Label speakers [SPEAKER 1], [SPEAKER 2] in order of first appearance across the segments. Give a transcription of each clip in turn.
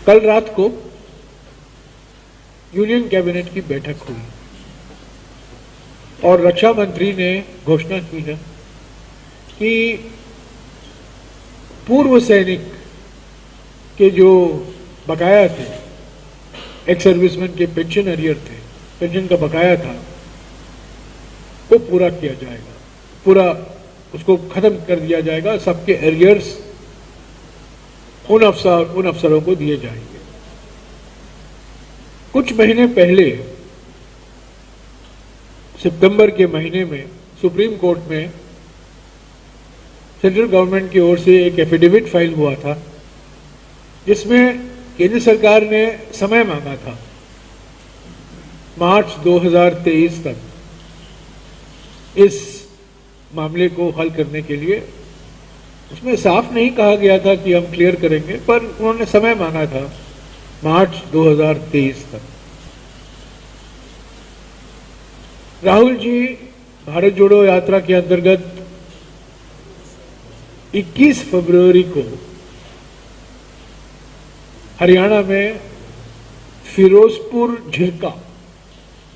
[SPEAKER 1] कल रात को यूनियन कैबिनेट की बैठक हुई और रक्षा मंत्री ने घोषणा की है कि पूर्व सैनिक के जो बकाया थे, एक्स सर्विसमैन के पेंशन अरियर थे, पेंशन का बकाया था, वो पूरा किया जाएगा, पूरा उसको खत्म कर दिया जाएगा। सबके एरियर्स उन अफसरों को दिए जाएंगे। कुछ महीने पहले सितंबर के महीने में सुप्रीम कोर्ट में सेंट्रल गवर्नमेंट की ओर से एक एफिडेविट फाइल हुआ था जिसमें केंद्र सरकार ने समय मांगा था मार्च 2023 तक इस मामले को हल करने के लिए। उसमें साफ नहीं कहा गया था कि हम क्लियर करेंगे, पर उन्होंने समय मांगा था मार्च 2023 तक। राहुल जी भारत जोड़ो यात्रा के अंतर्गत 21 फरवरी को हरियाणा में फिरोजपुर झिरका,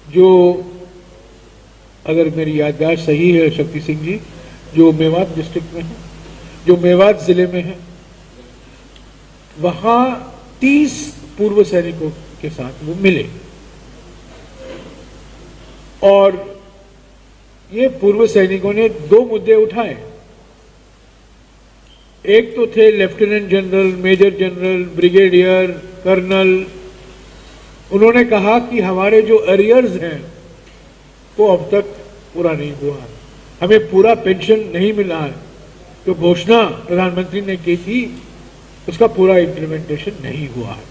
[SPEAKER 1] जो अगर मेरी याददाश्त सही है शक्ति सिंह जी, जो मेवात डिस्ट्रिक्ट में है, जो मेवात जिले में है, वहां 30 पूर्व सैनिकों के साथ वो मिले और ये पूर्व सैनिकों ने 2 मुद्दे उठाए। एक तो थे lieutenant general, major general, brigadier, colonel. उन्होंने कहा कि हमारे जो अरियर्स हैं वो अब तक पूरा नहीं हुआ है, हमें पूरा पेंशन नहीं मिला है। जो घोषणा प्रधानमंत्री ने की थी उसका पूरा इम्प्लीमेंटेशन नहीं हुआ है।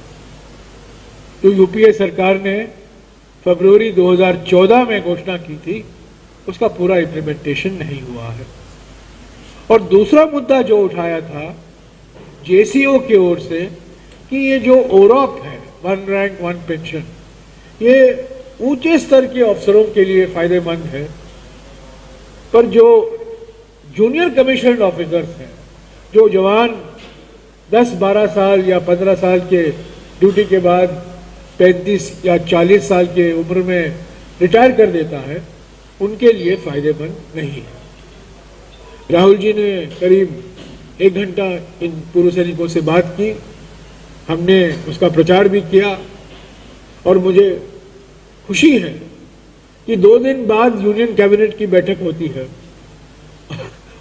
[SPEAKER 1] तो यूपीए सरकार ने फरवरी 2014 में घोषणा की थी, उसका पूरा इम्प्लीमेंटेशन नहीं हुआ है। और दूसरा मुद्दा जो उठाया था जेसीओ की ओर से कि ये जो ओरॉप है, 1 रैंक 1 पेंशन, ये ऊंचे स्तर के अफसरों के लिए फायदेमंद है, पर जो जूनियर कमीशन्ड ऑफिसर्स हैं, जो जवान 10-12 साल या 15 साल के ड्यूटी के बाद 35 या 40 साल के उम्र में रिटायर कर देता है, उनके लिए फायदेमंद नहीं है। राहुल जी ने करीब 1 घंटा इन पूर्व सैनिकों से बात की, हमने उसका प्रचार भी किया और मुझे खुशी है कि 2 दिन बाद यूनियन कैबिनेट की बैठक होती है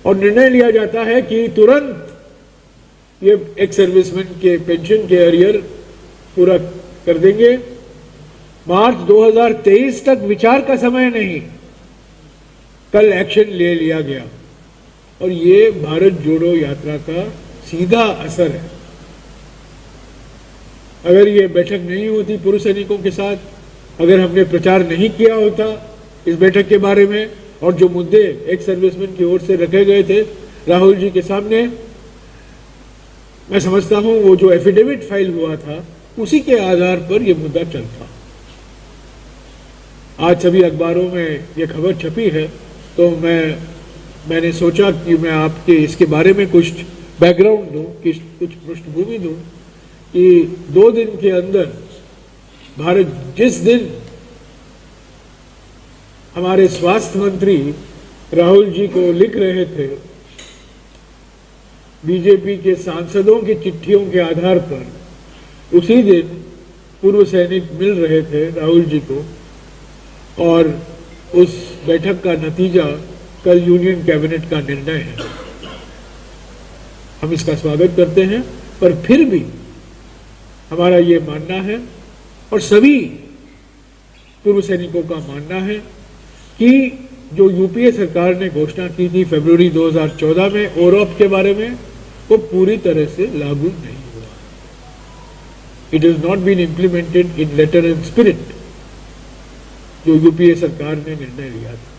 [SPEAKER 1] और निर्णय लिया जाता है कि तुरंत ये एक्स सर्विसमैन के पेंशन के अरियर पूरा कर देंगे। मार्च 2023 तक विचार का समय नहीं, कल एक्शन ले लिया गया और ये भारत जोड़ो यात्रा का सीधा असर है। अगर ये बैठक नहीं होती पूर्व सैनिकों के साथ, अगर हमने प्रचार नहीं किया होता इस बैठक के बारे में और जो मुद्दे एक्स सर्विसमैन की ओर से रखे गए थे राहुल जी के सामने, मैं समझता हूं वो जो एफिडेविट फाइल हुआ था उसी के आधार पर यह मुद्दा चलता। आज सभी अखबारों में ये खबर छपी है, तो मैंने सोचा कि मैं आपके इसके बारे में कुछ बैकग्राउंड दूं, कुछ पृष्ठभूमि दूं कि 2 दिन के अंदर भारत, जिस दिन हमारे स्वास्थ्य मंत्री राहुल जी को लिख रहे थे बीजेपी के सांसदों की चिट्ठियों के आधार पर, उसी दिन पूर्व सैनिक मिल रहे थे राहुल जी को और उस बैठक का नतीजा कल यूनियन कैबिनेट का निर्णय है। हम इसका स्वागत करते हैं, पर फिर भी हमारा ये मानना है और सभी पूर्व सैनिकों का मानना है कि जो यूपीए सरकार ने घोषणा की थी फरवरी 2014 में ओरॉप के बारे में, वो पूरी तरह से लागू नहीं हुआ। It is not been implemented in letter and spirit जो यूपीए सरकार ने निर्णय लिया था।